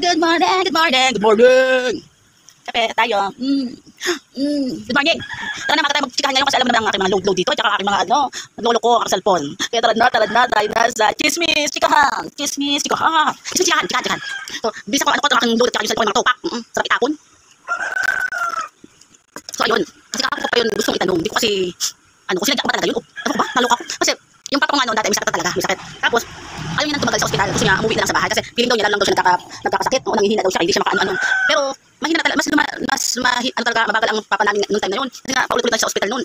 Good morning, good morning, good morning. Kape tayo. Good morning. Tara na, tayo magchikahan ngayon kasi alam mo naman ang aking mga load dito at saka aking mga naglolo ko ang cellphone. Kaya tara na, tayo na sa chismis, chikahan. Chismis, chikahan. Chikahan. So, bisa ko ang aking load at saka yung cellphone mga topak. Sarap itapon. So, ayun. Kasi ako pa yun gustong itanong. Hindi ko kasi, kasi nagkakaba talaga yun. Ano ba? Naloka ko. Kasi, yung papa ko nga noon dati, may sakit talaga. May sakit. Tapos, ayaw niya nang tumagal sa ospital. Gusto niya umuwi na lang sa bahay. Kasi, feeling daw niya lang daw siya nagkakasakit. O, nanghihina daw siya. Hindi siya makaano-ano. Pero, mahina na talaga, mabagal ang papa namin noong time na yun. Kasi nga, paulit-ulit lang sa ospital noon.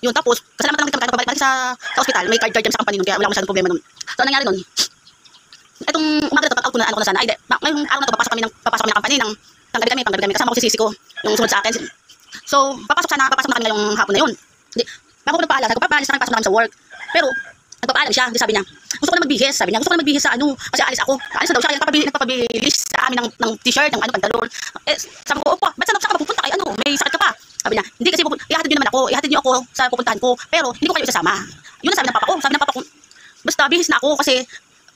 Yun, tapos, kasalamat lang kami pabalik sa ospital. May card dyan sa company noon. Kaya wala akong masyadong problema noon. So, ang nangyari noon, itong umaga na ito, pag-out ko na sana. Ay, ngayong araw na ito, papasok kami ng company ng panggabi kami. Kasama ko si Sisi ko, yung sunod sa akin. So, papasok na kami ngayong hapon na yun. Bago ko nagpaalam, sabi ko, papaalis na kami, pasok na kami sa work. Pero, nagpapaalam siya, sabi niya, gusto ko na magbihis, sa kasi alis ako. Alis na daw siya, nagpapabilis sa amin ng t-shirt, ng pantalon. Sabi ko, opo, ba't saan ka pupunta? Ay, may sakit ka pa. Sabi niya, hindi kasi ihatid niyo ako sa pupuntahan ko, pero hindi ko kayo isasama. Yun ang sabi ng papa ko, basta bihis na ako kasi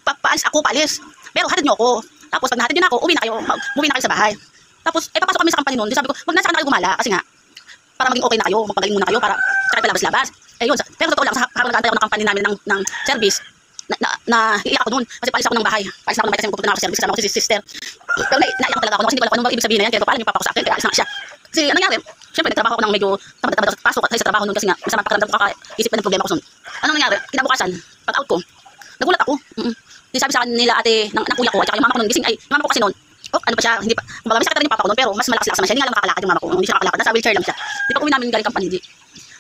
paalis. Pero hatid niyo ako. Tapos pag nahatid niyo na ako, umuwi na kayo sa bahay. Tapos, papasok kami sa company noon. Sabi ko, wag na sa kayo gumala kasi nga, para maging okay na kayo, magpagaling muna kayo para tsaka palabas-labas. Yun, pero totoo lang, habang nag-aantay ako ng company namin ng service, na iiyak ako noon kasi paalis ako ng bahay kasi pupunta na ako sa service, kasama ko si sister. Pero naiyak talaga ako kasi hindi ko alam kung ano ba ibig sabihin na yan, kaya paalam yung papa ko sa akin, kaya alis na siya. Kasi ano nangyari, syempre nagtrabaho ako ng medyo tamad sa pasok at sa trabaho noon kasi nga masama pakiramdam ko, kakaisip pa ng problema ko noon. Ano nangyari, kinabukasan, pag out ko, nagulat ako. Sabi sa akin nila ate ng kuya ko at saka yung mama ko noon gising, yung mama ko kasi noon, ano pa siya, hindi pa, kumbaga may sakit rin yung papa ko noon, pero mas malakas naman siya, hindi nga lang makakalakad yung mama ko, hindi siya makakalakad, nasa wheelchair lang siya. Di pa uwi namin galing company,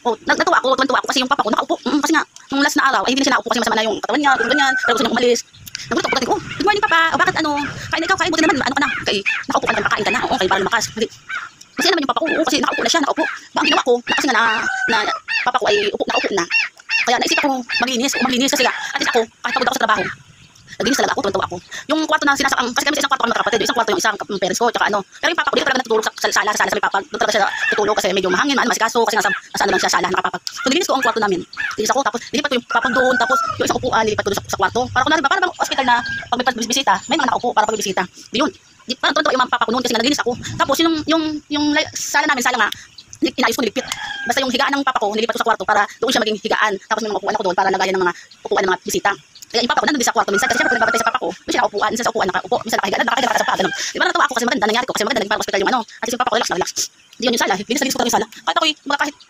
natuwa ako kasi yung papa ko nakaupo, kasi nga, nung last na araw, ay hindi na siya nakaupo kasi masama na yung katawan niya, ganyan, pero gusto niya umalis. Nagulat ako, good morning papa, bakit kain, buti naman, ano ka na, nakaupo ka na, kakain ka na, okay, para lumakas. Kasi naman yung papa ko, kasi nakaupo na siya, nakaupo. Ang ginawa ko, kasi nga na papa ko ay nakaupo na. Kaya naisip ako maglinis kasi at least ako, kahit pagod ako sa trabaho, naglinis talaga ako, tuwan-tuwa ako. Yung kwarto na sinasakang, kasi kami sa isang kwarto kami magkakapatid, isang kwarto yung isang parents ko, tsaka pero yung papa ko dito talaga natutulog sa sala sa may papa, doon talaga siya tutulog kasi medyo mahangin, masikaso, kasi nasa lang siya sala, nakapapag. So nilinis ko ang kwarto namin, linis ako, tapos nilipat ko yung papa doon, tapos yung isang upuan, nilipat ko doon sa kwarto, para kunwari ba, para bang hospital na pag may bisita, may mga nakaupo para pag bisita. Yun, parang tuwan-tuwa yung mga papa ko noon kasi naglinis ako. Tapos yung sala namin, sala nga, inayos ko, nilipit. Basta yung higaan ng papa ko, nilipat ko sa kwarto para doon siya maging higaan. Tapos may mga upuan ako doon para lagayan ng mga upuan ng mga bisita. Kaya yung papa ko nandun din sa kwarto minsan kasi syempre kung nagbabantay sa papa ko, doon siya nakaupuan, minsan sa upuan nakaupo, minsan nakahiga sa pa, ganun. Di ba natuwa ako kasi maganda nangyari ko kasi maganda naging para hospital yung at yung papa ko relax. Di yun yung sala, linis ko yung sala. Kahit ako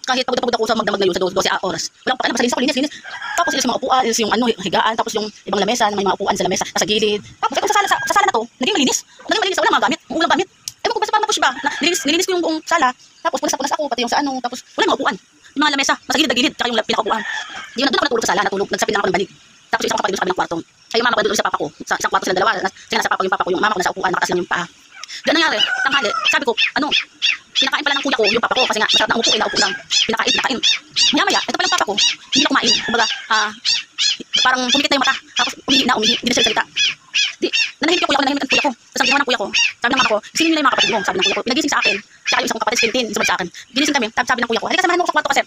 kahit pagod ako sa magdamag na yun sa 12 oras. Walang pa, basta linis ako, linis. Tapos ilis yung mga upuan, ilis yung higaan, tapos yung ibang lamesa, may mga upuan sa lamesa, sa gilid. Tapos kung sa sala na to, naging malinis, wala mga gamit, ulang gamit. Ewan ko basta parang na-push ba, nilinis ko yung buong sala, tapos punas ako, pati yung sa tapos wala mga upuan. Yung mga lamesa, sa gilid, tsaka yung pinakaupuan. Di yun, doon ako natulog sa sala, nagsapin lang ako ng banig. Tapos isang kapatid doon sa kabilang kwarto. Kaya yung mama ko doon sa papa ko, sa isang kwarto sila dalawa, kasi nasa papa ko yung mama ko nasa upuan, nakatas lang yung paa. Ganun nangyari, tanghali, sabi ko, pinakain pala ng kuya ko, yung papa ko, kasi nga, masarap na umupo, lang, pinakain. Maya, ito pala yung papa ko, hindi na kumain, kumbaga, parang pumikit na yung mata, tapos umihi, hindi na siya salita. Nanahimik yung kuya ko, tapos ang ginawa ng kuya ko, sabi ng mama ko, gisingin nila yung mga kapatid mo, sabi ng kuya ko, nagising sa akin, kaya yung isang kapatid, Tintin, isang sa akin, ginising kami, sabi ng kuya ko, halika samahan mo ko sa kwarto kasi,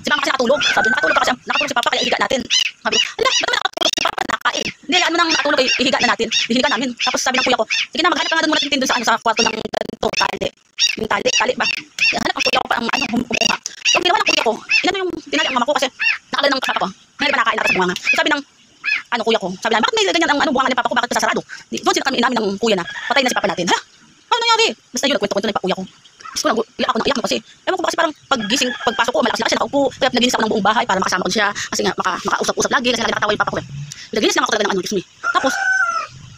si mama kasi nakatulog, sabi, nakatulog si papa, kaya ihiga natin. Sabi ko, ba't naman nakatulog si papa, nakain? Hindi, ano nang nakatulog, ihiga na natin, ihiga namin. Tapos sabi ng kuya ko, sige na, maghanap ka nga doon muna Tintin doon sa kwarto ng ganito, yung tali ba? Hanap ang kuya ko pa ang humuha. So, ginawa ng kuya ko, yung tinali ang mama ko kasi nakala ng papa ko, hindi ba nakain na sa bunganga. Sabi ng kuya ko, sabi na, bakit may ganyan ang bunganga ni papa ko, bakit nasasarado? Doon sila kami inamin ng kuya na, patay na si papa natin. Ha? Ano nangyari? Basta yun, nagkwento na yung kuya ko. Iyak ako kasi, ewan ko ba kasi parang pagpasok ko, malakas na kasi nakaupo, kaya naglinis ako ng buong bahay para makasama ko siya, kasi nga makausap-usap lagi, kasi nakatawa yung papa ko. Naglinis lang ako talaga ng Diyos me. Tapos,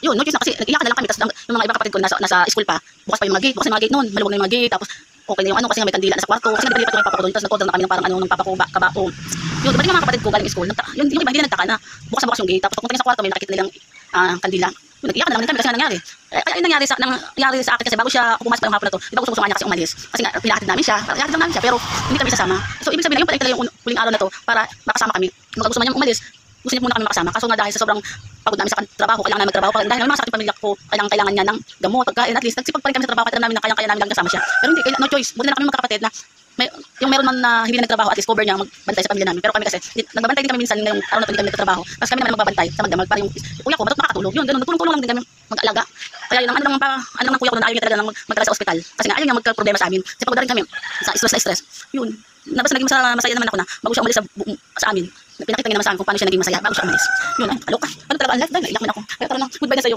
yun, no choice na kasi, nag-iyak na lang kami, tapos yung mga ibang kapatid ko nasa school pa, bukas pa yung mga gate, bukas yung mga gate noon, maluwag na yung mga gate, tapos okay na yung kasi nga may kandila na sa kwarto, kasi nagdilipat ko yung papa ko doon, tapos nag-order na kami ng parang ng papa ko, kabao. Yun, balik yung mga kapatid ko galing school, yung iba hindi na nagtaka na, bukas na bukas yung gate, tapos pagpunta sa kwarto, may nakikita nilang kandila. Nag-iyak na lang kami kasi nga nangyari. Kaya yung nangyari sa akin kasi bago siya pumasok pa ng hapon na to, di ba gusto ko niya kasi umalis. Kasi nga pinahatid namin siya, pero hindi kami sasama. So ibig sabihin, yung pala yung huling araw na to para makasama kami. Kung gusto man niya umalis, gusto niya muna kami makasama. Kaso nga dahil sa sobrang pagod namin sa trabaho, kailangan namin magtrabaho. Dahil naman sa ating pamilya ko, kailangan niya ng gamot, pagkain, at least nagsipag pa rin kami sa trabaho, kaya namin na kaya namin lang kasama siya. Pero hindi, no choice. Buti na kami magkakapatid na yung meron man na hindi na nagtrabaho, at least cover niya magbantay sa pamilya namin. Pero kami kasi, nagbabantay din kami minsan ngayong araw na to, hindi kami nagtatrabaho. Kasi kami naman magbabantay sa magdamag para yung kuya ko makakatulog. Yun, ganun, nagtulong-tulong lang din kami mag-alaga. Kaya yun, ano lang kuya ko na ayaw niya talaga lang magtala sa ospital. Kasi nga ayaw niya magka-problema sa amin. Kasi pagod na rin kami sa stress na stress. Yun, nabas naging masaya naman ako na bago siya umalis sa amin. Pinakita niya naman sa akin kung paano siya naging masaya bago siya umalis. Yun, ay, aloka. Ano talaga ang life? Dahil naiyak man ako. Kaya tara na, goodbye na sa'yo.